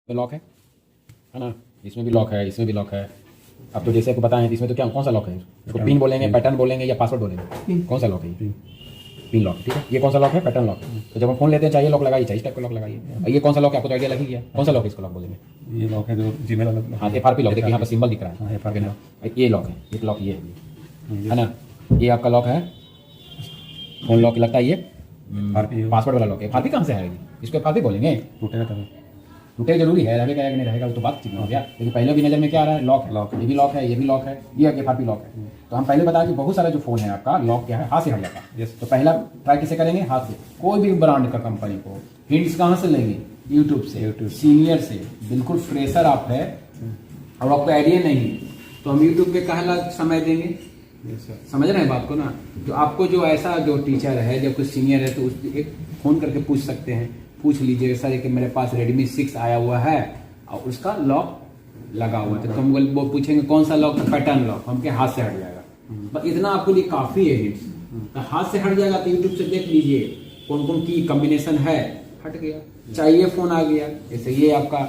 पे लॉक है ना। इसमें भी लॉक है, इसमें भी लॉक है। अब तो जैसे आपको बताएं इसमें तो क्या कौन सा लॉक है, इसको पिन बोलेंगे, पैटर्न बोलेंगे या पासवर्ड बोलेंगे, कौन सा लॉक है ये? पिन लॉक, ठीक है। ये कौन सा लॉक है? Pattern lock. तो जब हम फोन लेते हैं चाहिए लॉक लगाइए, चाहिए इस टाइप का लॉक लगाइए। और ये कौन सा लॉक है आपको तो आइडिया लग ही गया, कौन सा लॉक है इसको लॉक बोलेंगे? ये लॉक है जो जीमेल वाला। हाँ, FRP लॉक। देखिए यहाँ पर सिंबल दिख रहा है, हाँ, FRP लॉक। ये लॉक है, एक लॉक ये है ना। ये आपका लॉक है, फोन लॉक लगता है। ये पासवर्ड वाला लॉक है। FRP कहाँ से आएगी? इसको FRP बोलेंगे। टूटेगा तभी। टूटे जरूरी है, रहेगा कि नहीं रहेगा वो तो बात ठीक हो गया। लेकिन पहले भी नजर में क्या आ रहा है? लॉक है। लॉक है। ये भी लॉक है, ये भी लॉक है, ये FRP लॉक है। तो हम पहले बताया कि बहुत सारा जो फोन है आपका लॉक क्या है, हाथ से हट जाता है। तो पहला ट्राई किसे करेंगे? हाथ से। कोई भी ब्रांड का कंपनी को हिंट्स कहाँ से लेंगे? यूट्यूब से, सीनियर से। बिल्कुल फ्रेशर आप है और आपको आइडिया नहीं है तो हम यूट्यूब पे कहला समय देंगे। समझ रहे हैं बात को ना। जो आपको जो ऐसा जो टीचर है, जब कुछ सीनियर है तो उस एक फोन करके पूछ सकते हैं, पूछ लीजिए सर कि मेरे पास Redmi 6 आया हुआ है और उसका लॉक लगा हुआ है। तो हम वो पूछेंगे कौन सा लॉक? Pattern lock. हमके हाथ से हट जाएगा, बस इतना आपके लिए काफी है हिंट्स। तो हाथ से हट जाएगा तो यूट्यूब से देख लीजिए कौन कौन की कॉम्बिनेशन है, हट गया। चाहिए फोन आ गया, जैसे ये आपका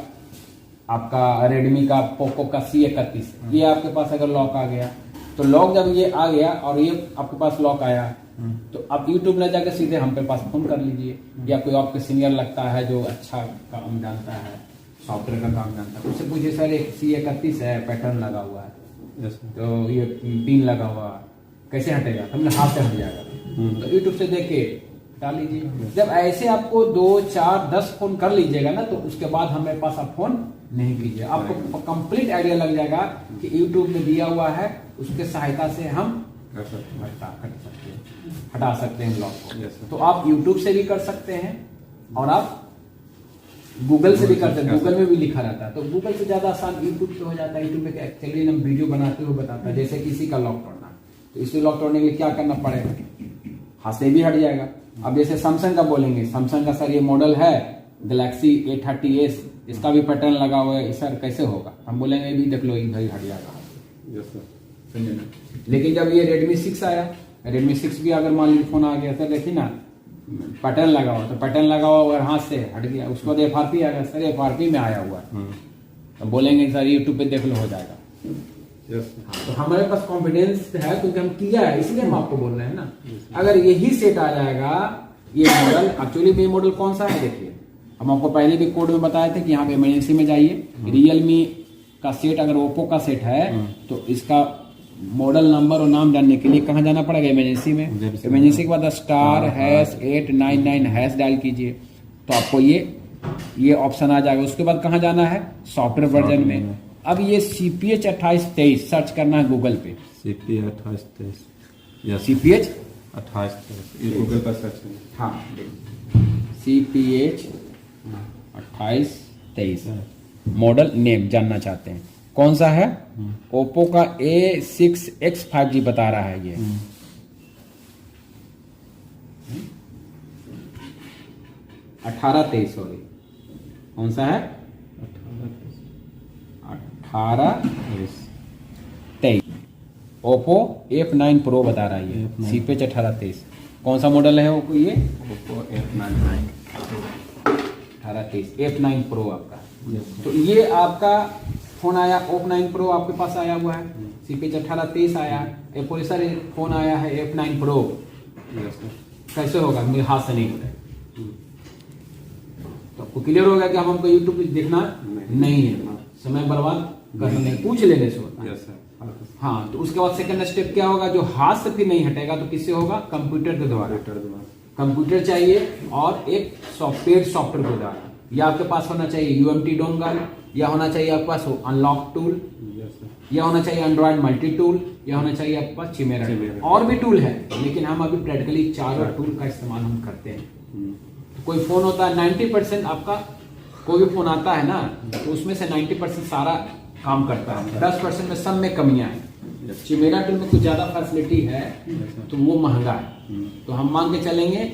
Redmi का पोको का C31, ये आपके पास अगर लॉक आ गया तो लॉक जब ये आ गया और ये आपके पास लॉक आया तो आप YouTube में जाकर सीधे हम पे पास फोन कर लीजिए। या कोई आपके सीनियर लगता है जो अच्छा काम जानता है, सॉफ्टवेयर का काम जानता है, उससे पूछिए सर एक C31 है, पैटर्न लगा हुआ है तो ये पिन लगा हुआ कैसे हटेगा? हमने हाथ से हट जाएगा। तो YouTube से देख के डाल लीजिए। जब ऐसे आपको 2, 4, 10 फोन कर लीजिएगा ना तो उसके बाद हमारे पास आप फोन नहीं कीजिए। आपको कंप्लीट आइडिया लग जाएगा कि YouTube में दिया हुआ है, उसके सहायता से हम हटा सकते हैं लॉक को। तो आप YouTube से भी कर सकते हैं और आप गूगल से भी करते हैं। गूगल में भी लिखा रहता है तो गूगल से ज्यादा आसान YouTube पे हो जाता है। YouTube पे एक्चुअली हम वीडियो बनाते हुए बताता है जैसे किसी का लॉक तोड़ना, तो इसे लॉक तोड़ने के लिए क्या करना पड़ेगा? हाथ से भी हट जाएगा। अब जैसे सैमसंग का बोलेंगे, सैमसंग का सर ये मॉडल है Galaxy A30s, इसका भी पैटर्न लगा हुआ है सर, कैसे होगा? हम बोलेंगे भी देख लो इधर ही हट जाएगा। लेकिन जब ये Redmi 6 आया, Redmi 6 भी अगर मान लीजिए फोन आ गया सर, देखिए ना पैटर्न लगा हुआ, तो पैटर्न लगा हुआ अगर हाथ से हट गया उसके बाद FRP आ गया, सर FRP में आया हुआ है तो बोलेंगे सर YouTube पे देख लो हो जाएगा। तो हमारे पास कॉन्फिडेंस है क्योंकि हम किया है, इसलिए हम आपको बोल रहे हैं ना। अगर यही सेट आ जाएगा, ये मॉडल एक्चुअली में मॉडल कौन सा है देखिए, हम आपको पहले भी कोड में बताए थे कि यहाँ पे इमरजेंसी में जाइए। Realme का सेट अगर ओप्पो का सेट है तो इसका मॉडल नंबर और नाम जानने के लिए कहाँ जाना पड़ेगा? इमरजेंसी में। इमरजेंसी के बाद *#899# डायल कीजिए तो आपको ये ऑप्शन आ जाएगा। उसके बाद कहाँ जाना है? सॉफ्टवेयर वर्जन में। अब ये CPH 2823 सर्च करना है गूगल पे। CPH 2823, CPH 2823 ये गूगल पर सर्च करें। हाँ, CPH 2823 मॉडल नेम जानना चाहते हैं कौन सा है? ओप्पो का A6X 5G बता रहा है ये। 1823 सॉरी, कौन सा है? 1823 ओप्पो F9 Pro बता रहा है ये। CPH 1823 कौन सा मॉडल है ओप्पो? ये ओप्पो F9 1823 F9 Pro आपका। तो ये आपका फोन आया F9 Pro आपके पास आया हुआ है, CPH 1823 आया है, एप्पल सर फोन आया है F9 Pro। कैसे होगा? मेरे हाथ से नहीं होगा। तो आपको क्लियर होगा कि अब हमको यूट्यूब पे देखना नहीं है, समय बर्बाद करना नहीं, पूछ लेने से होता है। हाँ, तो उसके बाद सेकंड स्टेप क्या होगा? जो हाथ से फिर नहीं हटेगा तो किससे होगा? कंप्यूटर के द्वारा। कंप्यूटर चाहिए और एक सॉफ्टवेयर के द्वारा। या आपके पास होना चाहिए UMT डोंगल, या होना चाहिए आपके पास अनलॉक टूल, या होना चाहिए एंड्रॉइड मल्टी टूल, या होना चाहिए आपके पास चिमेरा। और भी टूल है लेकिन हम अभी प्रैक्टिकली चारों टूल का इस्तेमाल हम करते हैं। कोई फोन होता है 90% आपका, कोई भी फोन आता है ना तो उसमें से 90% सारा काम करता है, 10% में सब में कमियां हैं। चिमेरा टूल में कुछ ज्यादा फैसिलिटी है तो वो महंगा है। तो हम मान के चलेंगे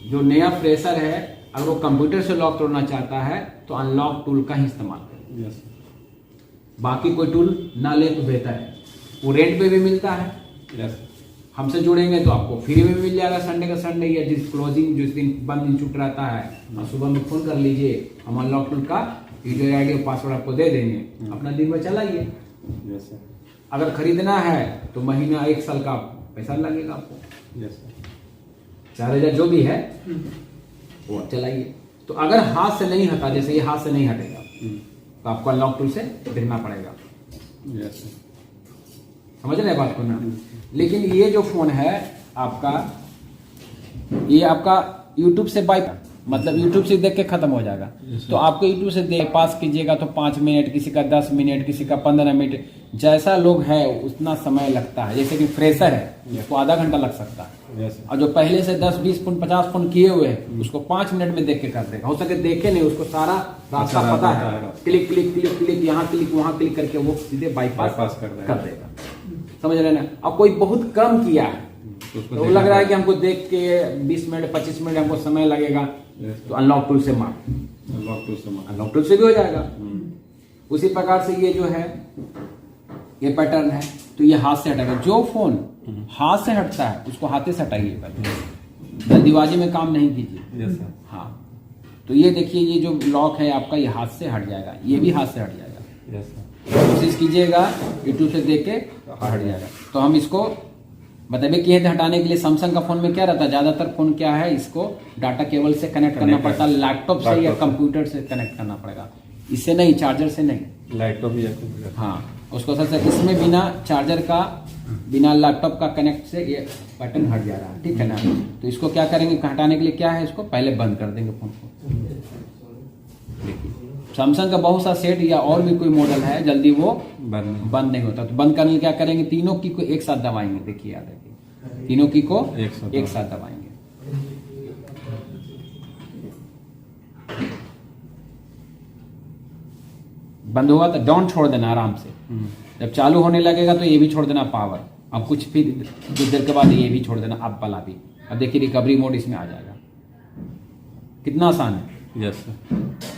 जो नया फ्रेशर है अगर वो कंप्यूटर से लॉक तोड़ना चाहता है तो अनलॉक टूल का ही इस्तेमाल करें। बाकी कोई टूल ना ले तो बेहतर है। वो रेंट पे भी मिलता है। हमसे जुड़ेंगे तो आपको फ्री में मिल जाएगा संडे का संडे, या जिस क्लोजिंग जिस दिन बंद इंस्टीट्यूट रहता है और सुबह में फोन कर लीजिए, हम अनलॉक टूल का यूजर आईडी और पासवर्ड आपको दे देंगे, अपना दिन भर चलाइए। Yes, sir. अगर खरीदना है तो महीना 1 साल का पैसा लगेगा आपको, Yes, sir. 4000 जो भी है वो आप चलाइए। तो अगर हाथ से नहीं हटा, जैसे ये हाथ से नहीं हटेगा तो आपको अनलॉक टूल से देखना पड़ेगा। Yes, sir. समझ रहे बात को ना। लेकिन ये जो फोन है आपका, ये आपका YouTube से बाई, मतलब YouTube से देख के खत्म हो जाएगा। तो आपको YouTube से देख पास कीजिएगा तो 5 मिनट, किसी का 10 मिनट, किसी का 15 मिनट, जैसा लोग है उतना समय लगता है। जैसे कि फ्रेशर है उसको आधा घंटा लग सकता है, Yes, sir. और जो पहले से 10 20 फोन 50 फोन किए हुए हैं उसको 5 मिनट में देख के कर देगा। हो सके देखे नहीं, उसको सारा रास्ता अच्छा, पता रास्ता है, है। क्लिक क्लिक क्लिक क्लिक, यहाँ क्लिक वहां क्लिक करके वो सीधे बाईपास Bypass कर देगा। समझ रहे ना। अब कोई बहुत कम किया है तो उसको तो वो लग रहा है कि हमको देख के 20 मिनट 25 मिनट हमको समय लगेगा, Yes, तो अनलॉक टूल से मार, Unlock to some. Unlock tool से भी हो जाएगा। उसी प्रकार से ये जो है ये पैटर्न है, तो ये हाथ से हटेगा। जो फोन हाथ से हटता है उसको हाथे से हटाइए, पहले जल्दीबाजी में काम नहीं कीजिए। Yes, sir. हाँ, तो ये देखिए ये जो लॉक है आपका ये हाथ से हट जाएगा, ये भी हाथ से हट जाएगा। Yes, sir. कोशिश कीजिएगा यूट्यूब से देख के हट जाएगा। तो हम इसको बताइए किए थे हटाने के लिए। सैमसंग का फोन में क्या रहता है, ज्यादातर फोन क्या है, इसको डाटा केबल से कनेक्ट करना पड़ता है, लैपटॉप से या कंप्यूटर से कनेक्ट करना पड़ेगा, इससे नहीं, चार्जर से नहीं। लैपटॉप भी है। हाँ, उसको सबसे इसमें बिना चार्जर का, बिना लैपटॉप का कनेक्ट से ये बटन हट जा रहा है, ठीक है ना। तो इसको क्या करेंगे, हटाने के लिए क्या है, इसको पहले बंद कर देंगे फोन को। देखिए सैमसंग का बहुत सा सेट या और भी कोई मॉडल है, जल्दी वो बंद नहीं होता। तो बंद करने के लिए क्या करेंगे, तीनों की को एक साथ दबाएंगे। देखिए याद रखिए, तीनों की को एक साथ दबाएंगे। बंद हुआ तो डाउन छोड़ देना आराम से। जब चालू होने लगेगा तो ये भी छोड़ देना पावर। अब कुछ फिर कुछ देर के बाद ये भी छोड़ देना अप वाला भी। अब देखिए रिकवरी मोड इसमें आ जाएगा। कितना आसान है। Yes sir.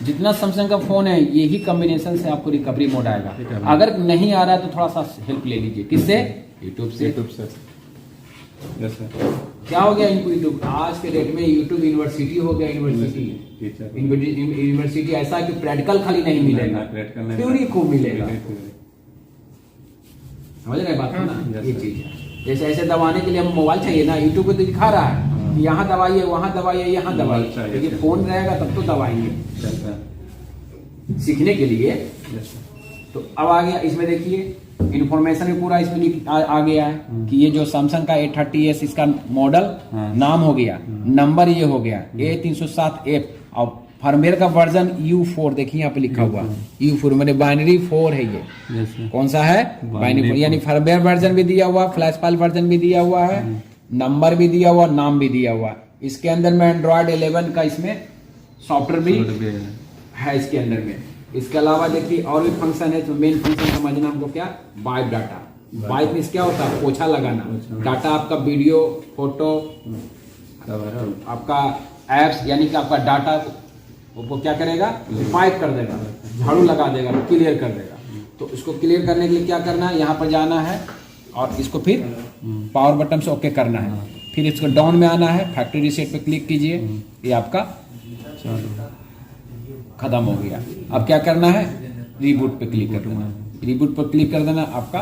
जितना सैमसंग का फोन है यही कॉम्बिनेशन से आपको रिकवरी मोड आएगा। अगर नहीं आ रहा है तो थोड़ा सा हेल्प ले लीजिए। किससे? यूट्यूब से। Yes sir. क्या हो गया इनको यूट्यूब, आज के डेट में यूट्यूब यूनिवर्सिटी हो गया। यूनिवर्सिटी ऐसा कि प्रैक्टिकल खाली नहीं मिलेगा, थ्योरी खूब मिलेगा। समझ रहे बात ना, ये चीज है। जैसे ऐसे दबाने के लिए हम मोबाइल चाहिए ना, यूट्यूब पे तो दिखा रहा है कि यहाँ दबाइए, वहां दबाइए, यहाँ दबाइए, लेकिन फोन रहेगा तब तो दबाइए सीखने के लिए। तो अब आ गया इसमें, देखिए इन्फॉर्मेशन भी पूरा इसमें आ गया है कि ये जो सैमसंग का A30s इसका मॉडल नाम हो गया, नंबर ये हो गया A307F और फर्मवेयर का वर्जन U4। देखिए यहाँ पे लिखा हुआ U4 मैंने बाइनरी 4 है ये। कौन सा है? बाइनरी 4, यानी फर्मवेयर वर्जन भी दिया हुआ, फ्लैश फाइल वर्जन भी दिया हुआ है, नंबर भी दिया हुआ, नाम भी दिया हुआ। इसके अंदर में एंड्रॉयड 11 का इसमें सॉफ्टवेयर भी है इसके अंदर में। इसके अलावा देखिए और भी फंक्शन है। तो मेन फंक्शन समझना हमको क्या, वाइप डाटा। वाइप में क्या होता है? पोछा लगाना। डाटा आपका वीडियो, फोटो, आपका एप्स, यानी कि आपका डाटा वो क्या करेगा, वाइप कर देगा, झाड़ू लगा देगा, क्लियर कर देगा। तो इसको क्लियर करने के लिए क्या करना है, यहाँ पर जाना है और इसको फिर पावर बटन से ओके करना है। फिर इसको डाउन में आना है, फैक्ट्री रीसेट पे क्लिक कीजिए, ये आपका खत्म हो गया। अब क्या करना है, रीबूट पे क्लिक कर देना। रीबूट पर क्लिक कर देना, आपका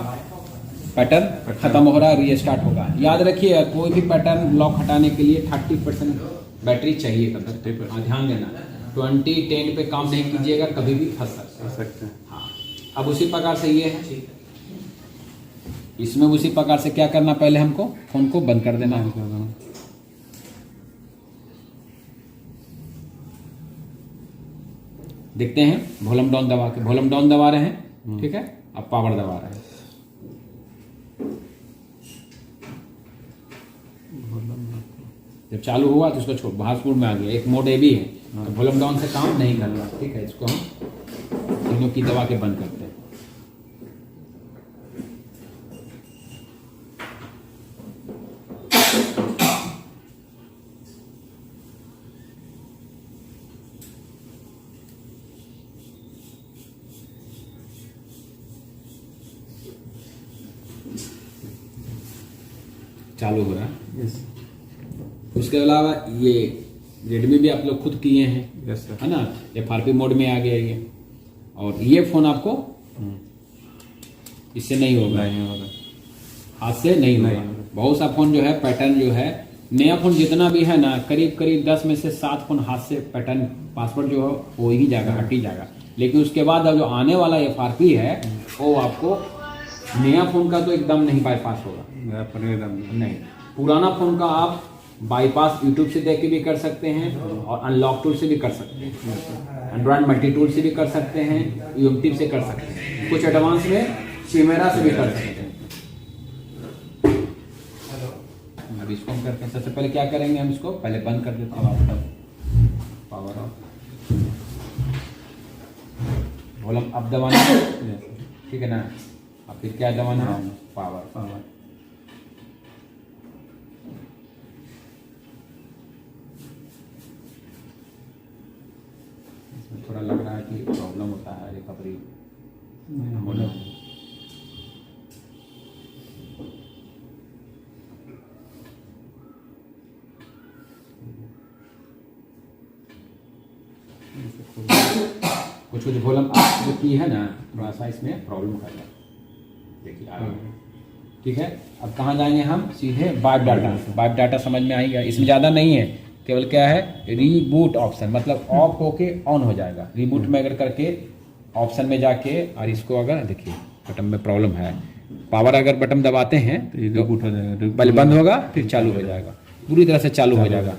पैटर्न खत्म हो रहा है, रीस्टार्ट होगा। याद रखिए कोई भी पैटर्न लॉक हटाने के लिए 30% बैटरी चाहिए। तब तक ध्यान देना 20-10 पे काम नहीं कीजिएगा, कभी भी फंस सकते हैं। हाँ, अब उसी प्रकार से ये है, इसमें उसी प्रकार से क्या करना, पहले हमको फोन को बंद कर देना है। देखते हैं वॉल्यूम डाउन दबा के, वॉल्यूम डाउन दबा रहे हैं, ठीक है। अब पावर दबा रहे हैं। जब चालू हुआ तो इसको छोड़, भासपुर में आ गया। एक मोड ए भी है, तो वॉल्यूम डाउन से काम नहीं कर रहा, ठीक है। इसको हम तीनों की दबा के बंद करते हैं। चालू हो रहा है। उसके अलावा ये रेडमी भी आप लोग खुद किए हैं, यस सर, है ना। FRP मोड में आ गया ये, और ये फोन आपको इससे नहीं होगा, नहीं होगा, हाथ से नहीं होगा। नहीं होगा। बहुत सा फोन जो है पैटर्न जो है, नया फोन जितना भी है ना, करीब करीब 10 में से 7 फोन हाथ से पैटर्न पासवर्ड जो है हो ही जाएगा, हट ही जाएगा। लेकिन उसके बाद अब जो आने वाला FRP है वो आपको नया फोन का तो एकदम नहीं बाईपास होगा, अपने दम में। नहीं। पुराना फोन का आप बाईपास यूट्यूब से देख के भी कर सकते हैं और अनलॉक टूल से भी कर सकते हैं, एंड्रॉइड मल्टी टूल से भी कर सकते हैं, यूएमटी से कर सकते हैं, कुछ एडवांस में चिमेरा से भी कर सकते हैं। अब इसको हम करते हैं, सबसे पहले क्या करेंगे, हम इसको पहले बंद कर देते हैं, पावर ऑफ, वॉल्यूम अप दबाना है, ठीक है ना। अब फिर क्या दबाना है, पावर। इसमें थोड़ा लग रहा है कि प्रॉब्लम होता है रिकवरी होने में। कुछ कुछ वॉल्यूम अप जो की है ना, थोड़ा सा इसमें प्रॉब्लम कर रहा है, देखिए आ रहा है। ठीक है, अब कहाँ जाएंगे हम, सीधे वाइप डाटा। वाइप डाटा समझ में आएगा, इसमें ज़्यादा नहीं है, केवल क्या है रीबूट ऑप्शन, मतलब ऑफ होके ऑन हो जाएगा। रीबूट में अगर करके ऑप्शन में जाके और इसको अगर देखिए बटन में प्रॉब्लम है, पावर अगर बटन दबाते हैं तो ये रिबूट हो जाएगा, पहले बंद होगा फिर चालू हो जाएगा, पूरी तरह से चालू हो जाएगा,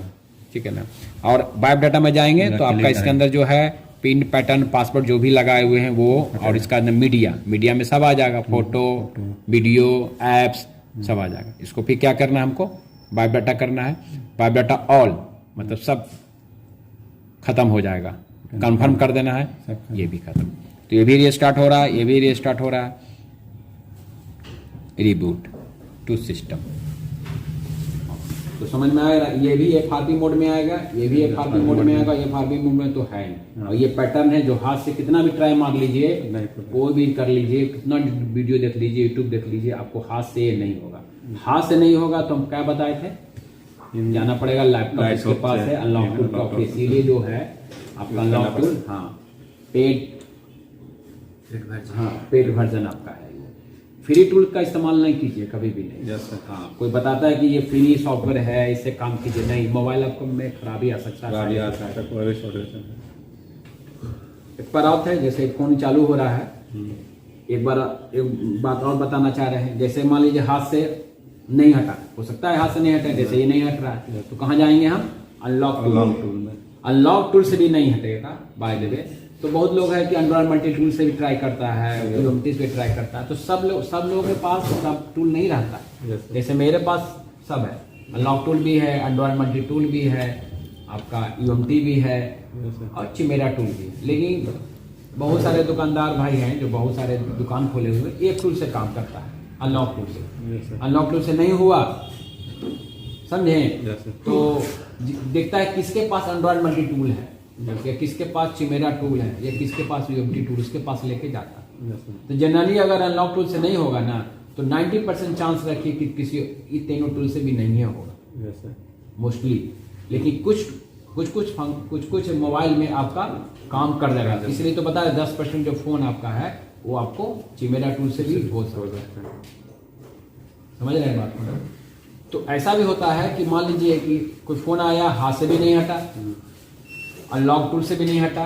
ठीक है ना। और वाइप डाटा में जाएंगे तो आपका इसके अंदर जो है पिन, पैटर्न, पासवर्ड जो भी लगाए हुए हैं वो, और इसका अंदर मीडिया में सब आ जाएगा, फोटो, वीडियो, एप्स सब आ जाएगा। इसको फिर क्या करना है हमको, वाइप डाटा करना है। वाइप डाटा ऑल मतलब सब खत्म हो जाएगा, कंफर्म कर देना है, ये भी खत्म। तो ये भी रीस्टार्ट हो रहा है, ये भी रीस्टार्ट हो रहा है, रिबूट टू सिस्टम। तो समझ में आएगा, ये भी FRP मोड में आएगा, ये भी FRP मोड में आएगा, FRP मोड में तो है नहीं। और ये पैटर्न है जो हाथ से कितना भी ट्राई मार लीजिए, कोई भी कर लीजिए, कितना वीडियो देख लीजिए, यूट्यूब देख लीजिए, आपको हाथ से ये नहीं होगा। हाथ से नहीं होगा तो हम क्या बताए थे, जाना पड़ेगा लैपटॉप इसके पास है, अनलॉक टूल का इसीलिए जो है आपका अनलॉक टूल, हाँ पेड वर्जन आपका है। फ्री टूल का इस्तेमाल नहीं कीजिए कभी भी नहीं। हाँ, कोई बताता है कि ये फ्री सॉफ्टवेयर है इससे काम कीजिए, नहीं, मोबाइल आपको में खराबी आ सकता है। एक बार आउट है, जैसे फोन चालू हो रहा है, एक बात और बताना चाह रहे हैं, जैसे मान लीजिए हाथ से नहीं हटा, हो सकता है हाथ से नहीं हटा, जैसे ये नहीं हट रहा है तो कहाँ जाएंगे हम, अनलॉक टूल में। अनलॉक टूल से भी नहीं हटेगा बाय द वे। तो बहुत लोग है कि एंड्रॉइड मल्टी टूल से भी ट्राई करता है, यूएमटी से भी ट्राई करता है, तो सब लोगों के पास सब टूल नहीं रहता। जैसे मेरे पास सब है, अनलॉक टूल भी है, एंड्रॉइड मल्टी टूल भी है, आपका यूएमटी भी है और चिमेरा टूल भी है। लेकिन बहुत सारे दुकानदार भाई हैं जो बहुत सारे दुकान खोले हुए, एक टूल से काम करता है, अनलॉक टूल से। अनलॉक टूल से नहीं हुआ, समझे, तो देखता है किसके पास एंड्रॉइड मल्टी टूल है, या किसके पास चिमेरा टूल है, या किसके पास यूएमटी टूल, उसके पास लेके जाता है। तो जनरली अगर अनलॉक टूल से नहीं होगा ना, तो 90% चांस रखिए कि किसी ये तीनों टूल से भी नहीं होगा मोस्टली। लेकिन कुछ मोबाइल में आपका काम कर देगा, इसलिए तो बता रहे 10% जो फोन आपका है वो आपको चिमेरा टूल से भी हो सकता है। समझ रहे हैं बात को? तो ऐसा भी होता है कि मान लीजिए कि कोई फोन आया, हाथ से भी नहीं हटा, अनलॉक टूल से भी नहीं हटा,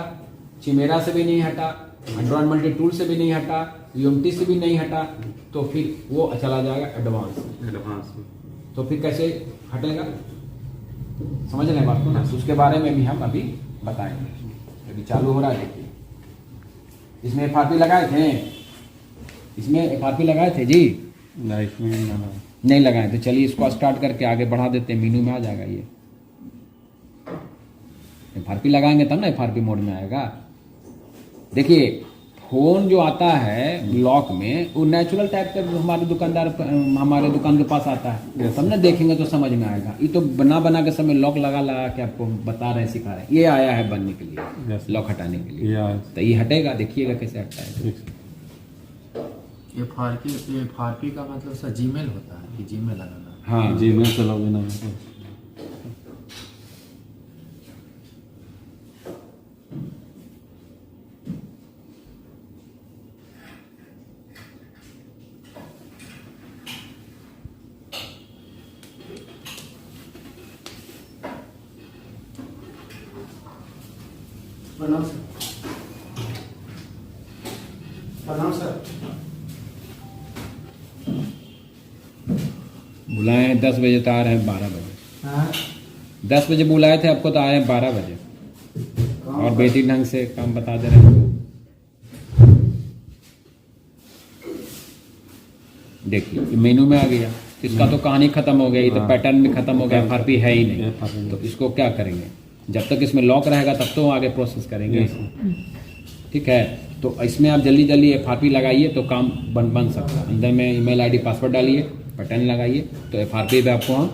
चिमेरा से भी नहीं हटा, एंड्रॉइड मल्टी टूल से भी नहीं हटा, यूएमटी से भी नहीं हटा, तो फिर वो चला जाएगा एडवांस। तो फिर कैसे हटेगा, समझ रहे हैं बात को ना? उसके बारे में भी हम अभी बताएंगे। अभी चालू हो रहा है, देखिए इसमें FRP लगाए थे, इसमें FRP लगाए थे जी, नहीं लगाए थे। चलिए इसको स्टार्ट करके आगे बढ़ा देते हैं, मेनू में आ जाएगा ये। FRP लगाएंगे तब ना FRP मोड में आएगा। देखिए फोन जो आता है लॉक में, वो नेचुरल टाइप का हमारे दुकान के पास आता है, तब ना देखेंगे तो समझ में आएगा। ये तो बना के समय लॉक लगा के आपको बता रहे हैं, सिखा रहे हैं। ये आया है बनने के लिए, लॉक हटाने के लिए, तो ये हटेगा, देखिएगा कैसे हटता है। FRP का मतलब सर जीमेल होता है कि जीमेल लगाना? हाँ, जीमेल से लॉगिन है। प्रणाम सर। प्रणाम सर। बुलाए हैं 10 बजे तो आ रहे हैं 12 बजे। हाँ 10 बजे बुलाए थे आपको तो आए हैं 12 बजे और बेहतरीन ढंग से काम बता दे रहे हैं। देखिए ये मेनू में आ गया, इसका तो कहानी खत्म हो गई, ये तो पैटर्न भी खत्म हो गया, एफआरपी है ही नहीं। तो इसको क्या करेंगे, जब तक इसमें लॉक रहेगा तब तो आगे प्रोसेस करेंगे। ठीक है, तो इसमें आप जल्दी जल्दी एफआरपी लगाइए तो काम बन सकता है। अंदर में ईमेल आईडी पासवर्ड डालिए, पैटर्न लगाइए, तो एफआरपी पे आपको हम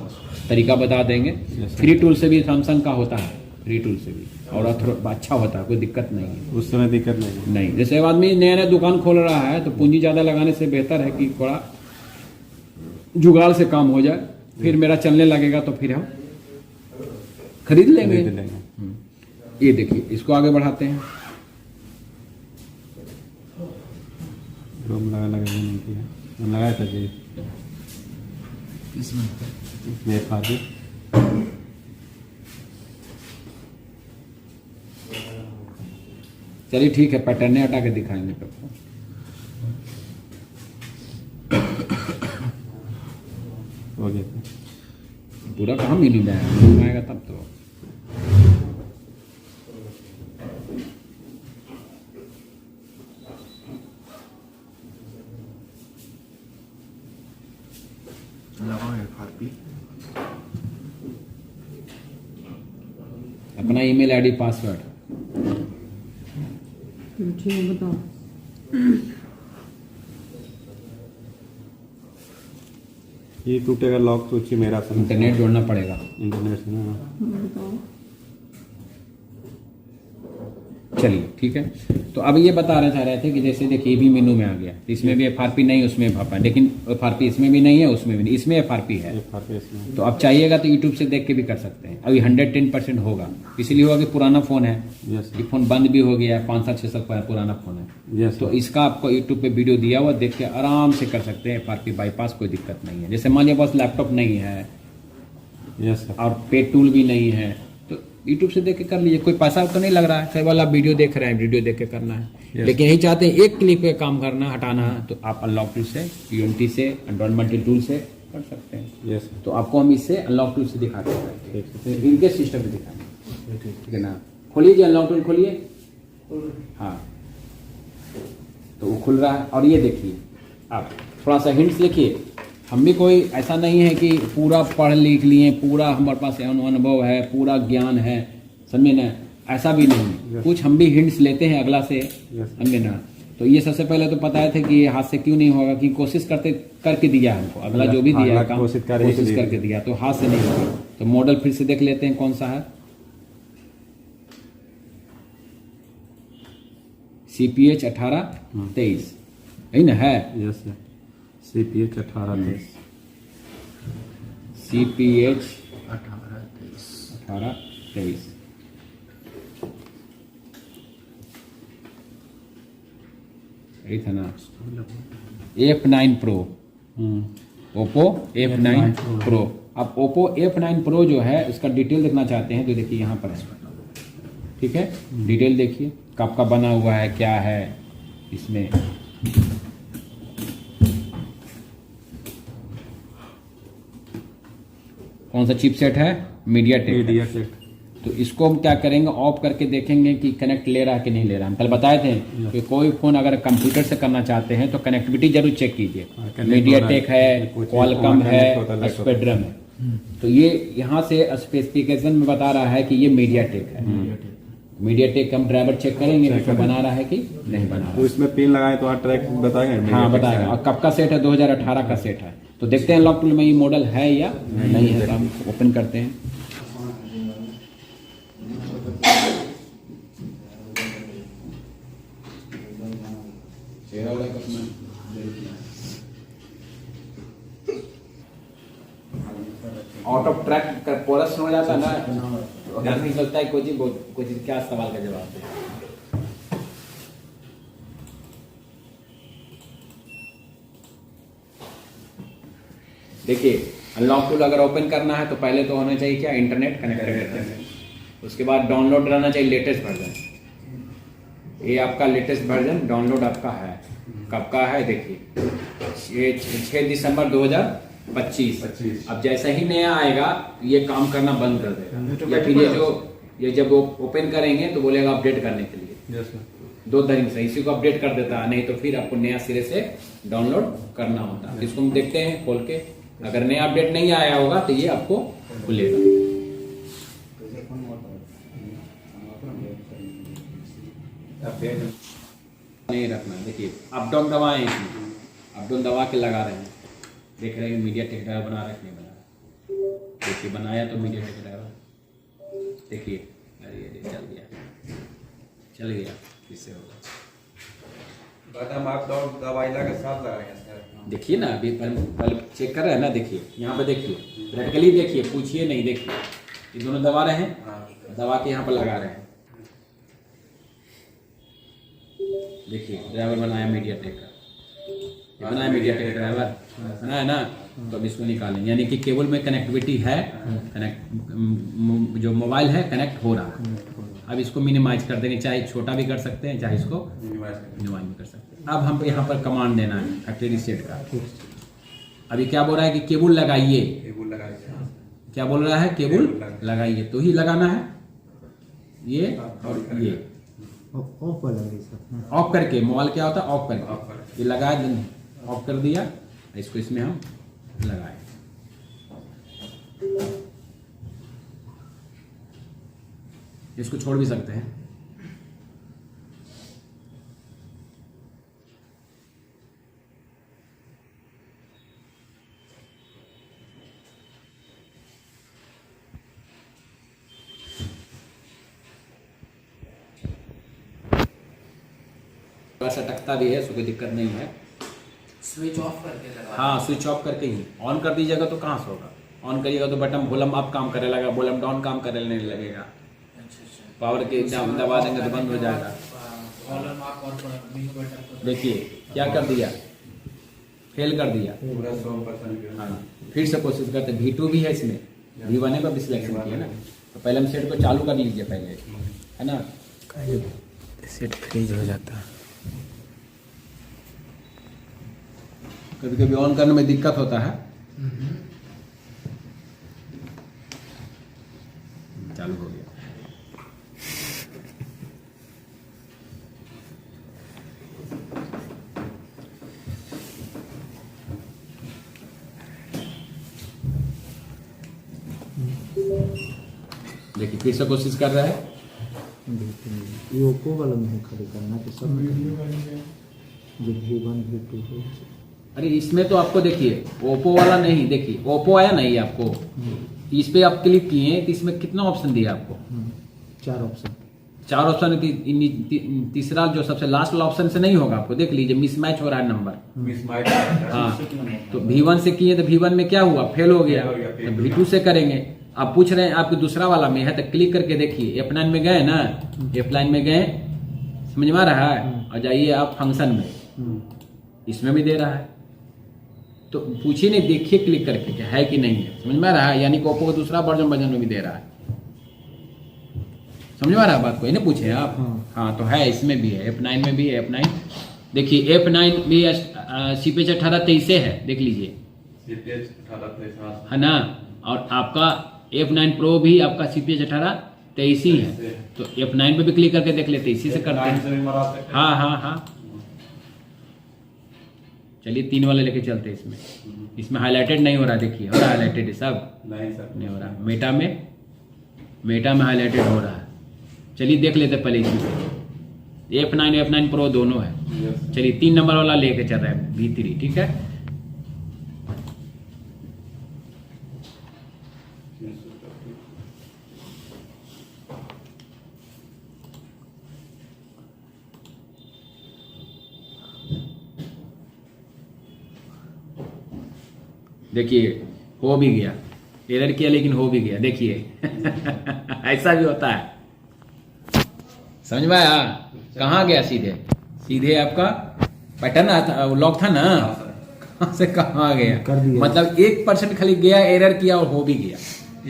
तरीका बता देंगे। फ्री टूल से भी सैमसंग का होता है, फ्री टूल से भी, और थोड़ा अच्छा होता है, कोई दिक्कत नहीं है। उस समय दिक्कत नहीं। जैसे आदमी नया नया दुकान खोल रहा है तो पूंजी ज़्यादा लगाने से बेहतर है कि थोड़ा जुगाड़ से काम हो जाए, फिर मेरा चलने लगेगा तो फिर हम खरीद लेंगे। ये देखिए, इसको आगे बढ़ाते हैं। रोम लगा नहीं किया, लगाया था जी इसमें ये फादी। चलिए ठीक है, पैटर्न हटा के दिखाएंगे आपको। हो गया था। पूरा कहाँ मेनू में आएगा, मेनू में आएगा तब तो। लगाओ एफआरपी। अपना ईमेल आईडी पासवर्ड ठीक है बताओ। ये टूटेगा लॉक तो अच्छी मेरा समझ इंटरनेट जोड़ना पड़ेगा। इंटरनेट से ना। बताओ। चलिए ठीक है, तो अब ये बता रहे थे कि जैसे देखिए भी मेनू में आ गया, इसमें भी एफआरपी नहीं, उसमें भापा, लेकिन एफआरपी इसमें भी नहीं है, उसमें भी नहीं, इसमें एफआरपी है। इसमें तो अब चाहिएगा तो यूट्यूब से देख के भी कर सकते हैं। अभी 110% होगा, इसलिए होगा कि पुराना फोन है, यस ये फोन बंद भी हो गया है, 5 साल 6 साल पुराना फोन है। यस तो इसका आपको यूट्यूब पे वीडियो दिया हुआ, देख के आराम से कर सकते हैं एफआरपी बाईपास, कोई दिक्कत नहीं है। जैसे मान लिया बस लैपटॉप नहीं है यस सर। और पेड टूल भी नहीं है तो यूट्यूब से देख के कर लीजिए, कोई पैसा तो नहीं लग रहा है। केवल आप वीडियो देख रहे हैं, वीडियो देख के करना है। Yes. लेकिन यही चाहते हैं एक क्लिक पे काम करना, हटाना है, तो आप अनलॉक टूल से, यूएनटी से, एंड्रॉइड मल्टी टूल से कर सकते हैं। यस तो आपको हम इससे अनलॉक टूल से दिखाते हैं, फिर इनके सिस्टम पे दिखाएंगे। ठीक है ना, खोलिए जी अनलॉक टूल खोलिए। हाँ, तो वो खुल रहा है। और ये देखिए, आप थोड़ा सा हिंट्स लिखिए। हम भी कोई ऐसा नहीं है कि पूरा पढ़ लिख लिए, पूरा हमारे पास अनुभव है, पूरा ज्ञान है, समझे ना, ऐसा भी नहीं। कुछ हम भी हिंट्स लेते हैं अगला से, समझे ना। तो ये सबसे पहले तो पता है कि ये हाथ से क्यों नहीं होगा, कि कोशिश करके दिया हमको, अगला जो भी दिया है काम कोशिश करके दिया, तो हाथ से नहीं होगा। तो मॉडल फिर से देख लेते हैं कौन सा है। CPH 1823 यही ना है। Yes sir. CPH 1823 CPH 1823 1823 यही था ना। F9 Pro, Oppo F9 Pro। अब ओप्पो F9 Pro जो है उसका डिटेल देखना चाहते हैं तो देखिए यहाँ पर है, ठीक है। डिटेल देखिए कब का बना हुआ है, क्या है इसमें। कौन सा चिपसेट है, मीडियाटेक। तो इसको हम क्या करेंगे, ऑफ करके देखेंगे कि कनेक्ट ले रहा है कि नहीं ले रहा। हम कल बताए थे कि कोई फोन अगर कंप्यूटर से करना चाहते हैं तो कनेक्टिविटी जरूर चेक कीजिए। मीडियाटेक है, क्वालकॉम है, स्पेक्ट्रम है। तो ये यहाँ से स्पेसिफिकेशन में बता रहा है कि ये मीडियाटेक है। मीडियाटेक हम ड्राइवर चेक करेंगे कि बना रहा है कि नहीं बना रहा। तो इसमें पिन लगाए तो ट्रैक बताएगा। हाँ बताएगा। और कब का सेट है, 2018 का सेट है। तो देखते हैं लॉक टूल में ये मॉडल है या नहीं है। तो हम ओपन करते हैं। आउट ऑफ ट्रैक का पोरस हो जाता है ना, तो आदमी सोचता है कोई चीज क्या सवाल का जवाब दे। देखिए अनलॉक टूल अगर ओपन करना है तो पहले तो होना चाहिए क्या, इंटरनेट कनेक्टेड। उसके बाद डाउनलोड रहना चाहिए लेटेस्ट वर्जन। ये आपका लेटेस्ट वर्जन डाउनलोड आपका है, कब का है देखिए, ये 6 दिसंबर 2025। अब जैसे ही नया आएगा ये काम करना बंद कर देगा, या फिर ये जब वो ओपन करेंगे तो बोलेगा अपडेट करने के लिए। 2 दिन से इसी को अपडेट कर देता है, नहीं तो फिर आपको नया सिरे से डाउनलोड करना होता है। इसको हम देखते हैं खोल के, अगर नया अपडेट नहीं आया होगा तो ये आपको खुलेगा। नहीं रखना, देखिए अप डाउन दबाएं, अप डाउन दबा के लगा रहे हैं, देख रहे हैं मीडिया टेक ड्राइवर बना रहे नहीं बना रहा, देखिए बनाया तो मीडिया टेक ड्राइवर, देखिए अरे चल गया इससे होगा। बटन आप दवाइला के साथ लगाएंगे सर, देखिए ना अभी बल्ब चेक कर रहे हैं ना, देखिए यहाँ पे देखिए प्रैक्टिकली देखिए, पूछिए नहीं, देखिए ये दोनों दबा रहे हैं, दबा के यहाँ पर लगा रहे हैं, देखिए ड्राइवर बनाया मीडिया टेक का, ये बनाया मीडिया टेक ड्राइवर बनाया ना, तो अब इसको निकालें, यानी कि केबल में कनेक्टिविटी है, कनेक्ट जो मोबाइल है कनेक्ट हो रहा है। अब इसको मिनिमाइज कर देंगे, चाहे छोटा भी कर सकते हैं, चाहे इसको मिनिमाइज भी कर सकते हैं। अब हम यहाँ पर कमांड देना है फैक्ट्री रीसेट का। अभी क्या बोल रहा है कि केबल लगाइए, क्या बोल रहा है, केबल लगाइए, तो ही लगाना है ये, और ये ऑफ करके, मोबाइल क्या होता है ऑफ करके, ये लगा ऑफ कर दिया, इसको इसमें हम लगाए। इसको छोड़ भी सकते हैं, थोड़ा सा टकता भी है, उसको कोई दिक्कत नहीं है। स्विच ऑफ करके लगा, हाँ स्विच ऑफ करके ही, ऑन कर दीजिएगा तो कहाँ से होगा, ऑन करिएगा तो बटन वॉल्यूम अप काम करने लगेगा, वॉल्यूम डाउन काम करने लगेगा, पावर के दबा देंगे तो बंद हो जाएगा। देखिए क्या कर दिया, फेल कर दिया। हाँ फिर से कोशिश करते, V2 भी है इसमें, V1 पर भी सिलेक्शन किया ना, तो पहले हम सेट को चालू कर लीजिए पहले, है ना, सेट फ्रीज हो जाता है। कभी कभी ऑन करने में दिक्कत होता है। चालू हो गया। देखिए फिर से कोशिश कर रहा है, ये ओप्पो वाला में खड़ी करना तो सब जो V1 V2 है। अरे इसमें तो आपको देखिए ओप्पो वाला नहीं, देखिए ओप्पो आया नहीं आपको, इस पे आप क्लिक किए तो इसमें कितना ऑप्शन दिया आपको, 4 ऑप्शन, तीसरा जो सबसे लास्ट वाला ऑप्शन से नहीं होगा आपको, देख लीजिए मिसमैच हो रहा है नंबर। हाँ तो V1 से किए तो V1 में क्या हुआ, फेल हो गया, तो V2 से करेंगे। आप पूछ रहे हैं आपके दूसरा वाला में है, तो क्लिक करके देखिए F9 में गए ना, F9 में गए, समझ में आ रहा है, और जाइए आप फंक्शन में, इसमें भी दे रहा है, तो पूछिए नहीं, देखिए क्लिक करके क्या है कि नहीं है, समझ में आ रहा है, यानी कि ओप्पो का दूसरा वर्जन में भी दे रहा है, समझ में आ रहा है बात को, नहीं पूछे आप। हाँ तो है, इसमें भी है, F9 में भी है, F9 देखिए, F9 भी CPH 1823 है, देख लीजिए, है ना, और आपका F9 Pro भी आपका CPH 1823 ही है, तो F9 पे भी क्लिक करके देख लेते, इसी से करते हैं। हाँ हाँ हाँ चलिए 3 वाले लेके चलते हैं। इसमें हाईलाइटेड नहीं हो रहा, देखिए हो रहा हाईलाइटेड है, सब नहीं हो रहा, मेटा में हाईलाइटेड हो रहा है। चलिए देख लेते पहले इसमें, F9 Pro दोनों है। चलिए 3 नंबर वाला लेके चल रहा है V3, ठीक है। देखिए हो भी गया, एरर किया लेकिन हो भी गया, देखिए ऐसा भी होता है, समझ में आया। कहाँ गया, सीधे आपका पैटर्न लॉक था ना, कहाँ से कहाँ गया, मतलब 1% खाली गया, एरर किया और हो भी गया।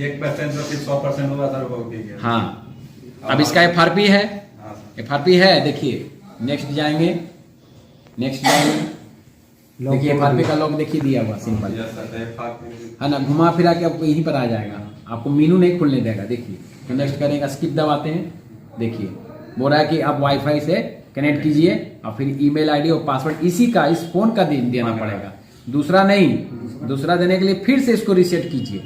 1% तो फिर 100% होगा सर, हो भी गया। हाँ अब इसका FRP है, FRP है, देखिए नेक्स्ट जाएंगे, नेक्स्ट जाएंगे, लॉक देखिए हो FRP गया। का लॉक देखिए दिया हुआ सिंपल यस सर, है ना, घुमा फिरा के आपको यहीं पर आ जाएगा, आपको मेनू नहीं खुलने देगा। देखिए तो नेक्स्ट करेगा, स्किप दबाते हैं, देखिए बोल रहा है कि आप वाईफाई से कनेक्ट कीजिए और फिर ईमेल आईडी और पासवर्ड इसी का, इस फोन का देना पड़ेगा, दूसरा नहीं। दूसरा देने के लिए फिर से इसको रीसेट कीजिए,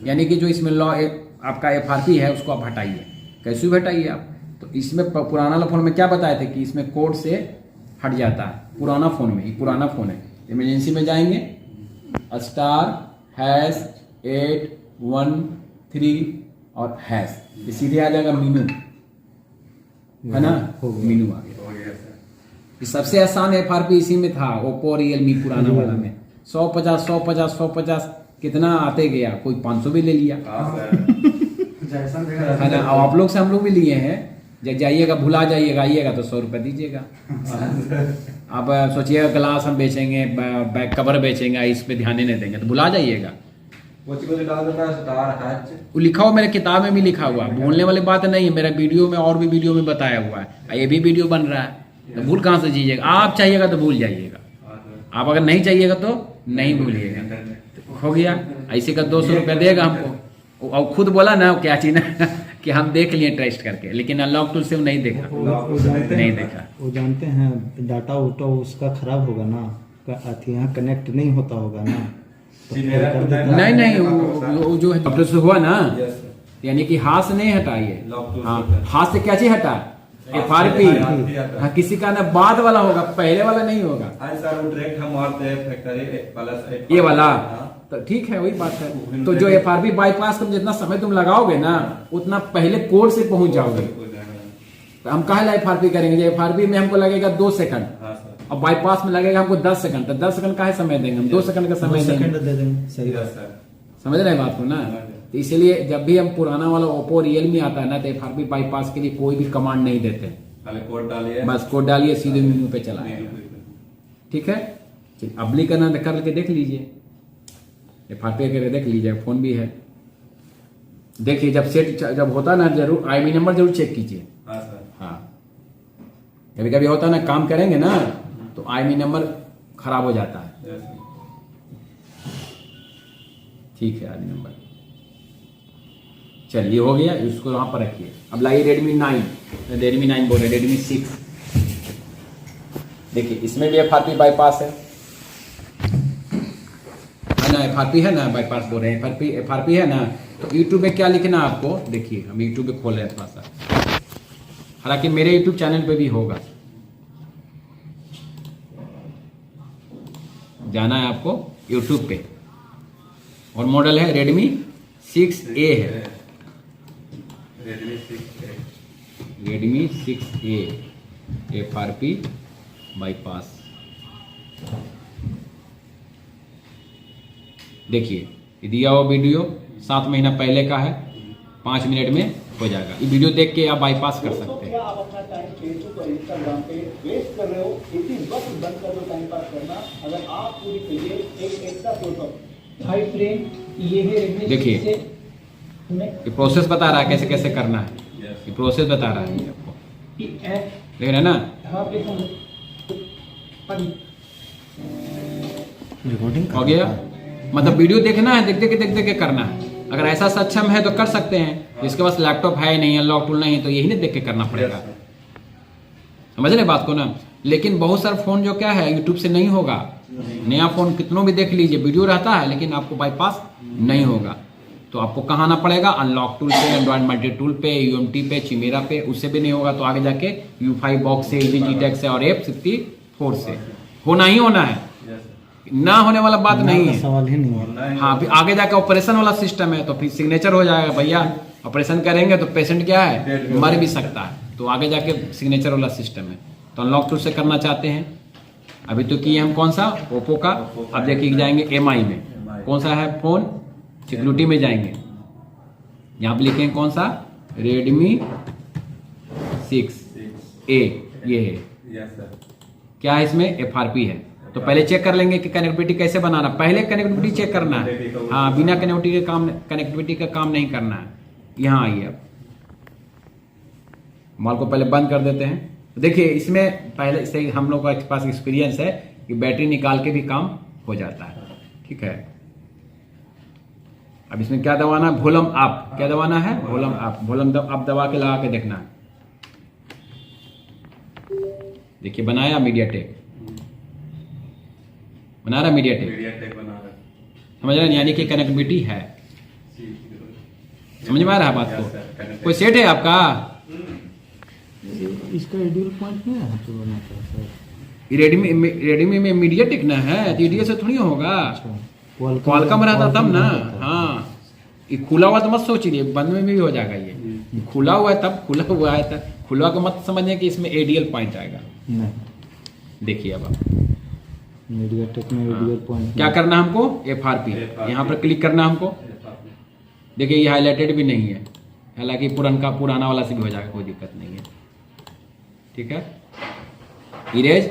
यानी कि जो इसमें आपका FRP है उसको आप हटाइए। कैसे भी हटाइए आप, तो इसमें पुराना वाला फोन में क्या बताए थे कि इसमें कोड से हट जाता है, पुराना फोन में, ये पुराना फोन है। इमरजेंसी में जाएंगे, *#813 और हैश, ये सीधे आ जाएगा मीनू, है ना, हो गया। मीनू आ गया। ये सबसे आसान FRP इसी में था, ओप्पो रियलमी पुराना वाला में 150 कितना आते गया, कोई 500 भी ले लिया, जैसा है ना। अब आप लोग से हम लोग भी लिए हैं, जब जाइएगा भुला जाइएगा, आइएगा तो 100 रुपये दीजिएगा। अब सोचिएगा ग्लास हम बेचेंगे, बैक कवर बेचेंगे, इस पे ध्यान ही नहीं देंगे तो भुला जाइएगा। वो लिखा हुआ मेरे किताब में भी लिखा हुआ, भूलने वाली बात नहीं है, मेरा वीडियो में और भी वीडियो में बताया हुआ है, ये भी वीडियो बन रहा है, तो भूल कहाँ से जाइएगा। आप चाहिएगा तो भूल जाइएगा, आप अगर नहीं चाहिएगा तो नहीं भूलिएगा। हो गया, ऐसे का 200 रुपया देगा हमको, और खुद बोला ना क्या चीज ना कि हम देख लिए टेस्ट करके, लेकिन अनलॉक टूल से वो नहीं देखा, वो जानते नहीं हैं, देखा। वो जानते हैं डाटा उटा उसका खराब होगा ना, यहाँ कनेक्ट नहीं होता होगा ना, तो फिर कर देता है। नहीं वो जो डॉक्टर से हुआ ना, यानी कि हाथ से नहीं हटाइए, हाँ हाथ से क्या चीज हटा, FRP, हाँ किसी का ना बाद वाला होगा, पहले वाला नहीं होगा, ये वाला, तो ठीक है वही बात है। तो जो FRP बाईपास का जितना समय तुम लगाओगे ना, उतना पहले कोड से पहुंच जाओगे। तो हम कहा FRP करेंगे, FRP में हमको लगेगा 2 सेकंड, और बाईपास में लगेगा हमको 10 सेकंड, तो 10 सेकंड का समय देंगे हम, 2 सेकंड का समय देंगे, सेकंड दे देंगे, सही बात। समझ रहे हैं बात को ना। तो इसलिए जब भी हम पुराना वाला ओप्पो रियलमी आता है ना, तो FRP बाईपास के लिए कोई भी कमांड नहीं देते, बस कोड डालिए सीधे मेनू पे चला जाएगा। ठीक है, चलिए अबली करना करके देख लीजिए, FRP करके देख लीजिए, फोन भी है। देखिए जब सेट जब होता ना, जरूर IMEI नंबर जरूर चेक कीजिए। हाँ कभी कभी होता है ना, काम करेंगे ना तो IMEI नंबर खराब हो जाता है। ठीक है, IMEI नंबर चलिए हो गया, इसको वहां पर रखिए। अब लाइए Redmi 9 बोल रहे, Redmi 6 देखिए, इसमें भी FRP बाईपास है ना, FRP है ना, बाईपास बोल रहे हैं, FRP है ना। तो YouTube में क्या लिखना है आपको, देखिए हम YouTube पे खोल रहे हैं थोड़ा सा, हालांकि मेरे YouTube चैनल पे भी होगा, जाना है आपको YouTube पे, और मॉडल है Redmi 6A है, Redmi 6A FRP बाईपास। देखिए ये दिया हुआ वीडियो 7 महीना पहले का है, 5 मिनट में हो जाएगा। ये वीडियो देख के आप बाईपास कर सकते हैं। आप अपना टाइम फेसबुक और इंस्टाग्राम पे वेस्ट कर रहे हो, इसी वक्त बंद कर दो टाइम पास करना। अगर आप पूरी करिए एक extra source of high frame, ये है Redmi देखिए, से हमें ये प्रोसेस बता रहा है कैसे कैसे करना है, ये प्रोसेस बता रहा है ये आपको, कि ऐप देख रहे हैं ना। हाँ पे हम रिकॉर्डिंग हो गया, मतलब वीडियो देखना है, देख देख के करना है। अगर ऐसा सक्षम है तो कर सकते हैं, इसके पास लैपटॉप है नहीं, अनलॉक टूल नहीं, तो यही नहीं देख के करना पड़ेगा। समझ रहे बात को ना। लेकिन बहुत सारे फोन जो क्या है यूट्यूब से नहीं होगा, नया फोन कितनों भी देख लीजिए वीडियो रहता है, लेकिन आपको बाईपास नहीं होगा। तो आपको कहाँ आना पड़ेगा, अनलॉक टूल पे, एंड्रॉइड मल्टी टूल पे, UMT पे, चिमेरा पे, उससे भी नहीं होगा तो आगे जाके U5 बॉक्स से, EasyGTech से और F64 से होना ही होना है, ना होने वाला बात नहीं है, सवाल ही नहीं है। हाँ फिर आगे जाके ऑपरेशन वाला सिस्टम है, तो फिर सिग्नेचर हो जाएगा भैया, ऑपरेशन करेंगे तो पेशेंट क्या है मर भी सकता है, तो आगे जाके सिग्नेचर वाला सिस्टम है। तो अनलॉक टूल से करना चाहते हैं, अभी तो किए हम कौन सा, ओप्पो का। अब देखिए जाएंगे MI में, कौन सा है फोन, सिक्योरिटी में जाएंगे, यहाँ पे लिखेंगे कौन सा, Redmi 6A, ये है। क्या है इसमें, FRP है। तो पहले चेक कर लेंगे कि कनेक्टिविटी कैसे बनाना, पहले कनेक्टिविटी चेक करना है। हाँ बिना कनेक्टिविटी का काम नहीं करना है। यहाँ आइए अब, मॉल को पहले बंद कर देते हैं। देखिए इसमें पहले से हम लोग के पास एक्सपीरियंस है कि बैटरी निकाल के भी काम हो जाता है। ठीक है, अब इसमें क्या दबाना है, वॉल्यूम अप, क्या दबाना है, वॉल्यूम अप, वॉल्यूम अप दबा के लगा के देखना है। देखिए बनाया मीडियाटेक, बना रहा मीडियाटेक, समझ रहे हैं, यानी कि कनेक्टिविटी है। समझ में आ रहा है बात को? कोई सेट है आपका? इसका आइडियल पॉइंट नहीं है तो बनाता है सर। रेडमी में मीडियाटेक ना है, टीडीएस से थोड़ी होगा। क्वालकॉम रहता तब ना। हाँ, ये खुला हुआ तो मत सोचिए, बंद में भी हो जाएगा। ये खुला हुआ है तब, खुला हुआ है तब, खुला को मत समझने कि इसमें एडीएल पॉइंट आएगा। नहीं, देखिए अब आप मीडियाटेक में आइडियल पॉइंट क्या करना हमको, FRP यहाँ पर क्लिक करना हमको। देखिए ये हाईलाइटेड भी नहीं है, हालांकि पुराना वाला से भी हो जाएगा, कोई दिक्कत नहीं है। ठीक है, इरेज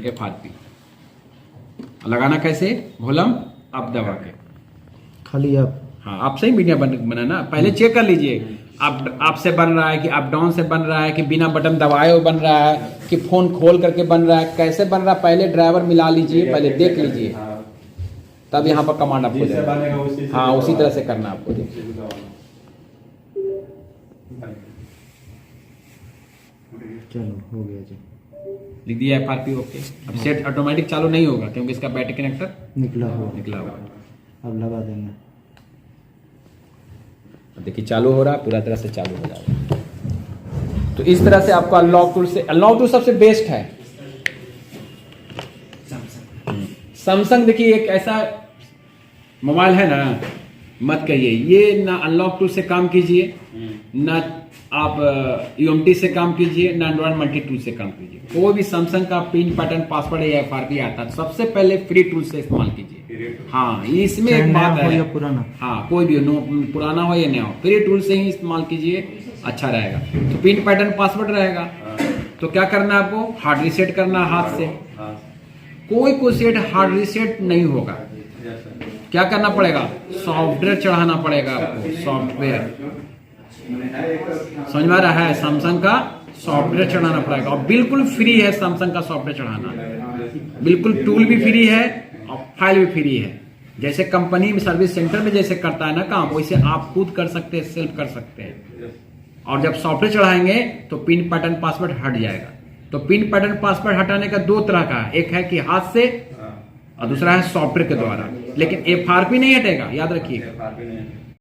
FRP लगाना कैसे, वॉल्यूम अप दबा के खाली आप। हाँ, आपसे ही मीडिया बनाना, पहले चेक कर लीजिए आपसे बन रहा है कि अप डाउन से बन रहा है कि बिना बटन दबाए बन रहा है कि फोन खोल करके बन रहा है, कैसे बन रहा है। पहले ड्राइवर मिला लीजिए, पहले देख लीजिए, तब यहाँ पर कमांड आपको देगा। हाँ, उसी तरह से करना आपको। चलो हो गया जी, लिख दिया FRP ओके। अब सेट ऑटोमेटिक चालू नहीं होगा क्योंकि इसका बैटरी कनेक्टर निकला हुआ है। अब लगा देंगे। अब देखिए चालू हो रहा है, पूरा तरह से चालू हो जाएगा। तो इस तरह से आपको अनलॉक टूल सबसे बेस्ट है। सैमसंग देखिए एक ऐसा मोबाइल है ना, मत कहिए, ये ना अनलॉक टूल से काम कीजिए, ना आप UMT से काम कीजिए, ना एंड्रॉइड मल्टी टूल से काम कीजिए। कोई भी सैमसंग का पिन पैटर्न पासवर्ड या FRP आता है, सबसे पहले फ्री टूल से इस्तेमाल कीजिए। हाँ, इसमें एक बात है, या पुराना, हाँ कोई भी पुराना हो या नया हो, फ्री टूल से ही इस्तेमाल कीजिए, अच्छा रहेगा। तो पिन पैटर्न पासवर्ड रहेगा, तो क्या करना है आपको, हार्ड रीसेट करना हाथ से। कोई सेट हार्ड रीसेट नहीं होगा, क्या करना पड़ेगा, सॉफ्टवेयर चढ़ाना पड़ेगा आपको। सॉफ्टवेयर समझ में आ रहा है, सैमसंग का सॉफ्टवेयर चढ़ाना पड़ेगा, और बिल्कुल फ्री है सैमसंग का सॉफ्टवेयर चढ़ाना। बिल्कुल टूल भी फ्री है और फाइल भी फ्री है। जैसे कंपनी में सर्विस सेंटर में जैसे करता है ना काम, वैसे आप खुद कर सकते हैं, सेल्फ कर सकते हैं। और जब सॉफ्टवेयर चढ़ाएंगे तो पिन पैटर्न पासवर्ड हट जाएगा। तो पिन पैटर्न पासवर्ड हटाने का दो तरह का है, एक है कि हाथ से और दूसरा है सॉफ्टवेयर के द्वारा। लेकिन FRP नहीं हटेगा, याद रखिएगा।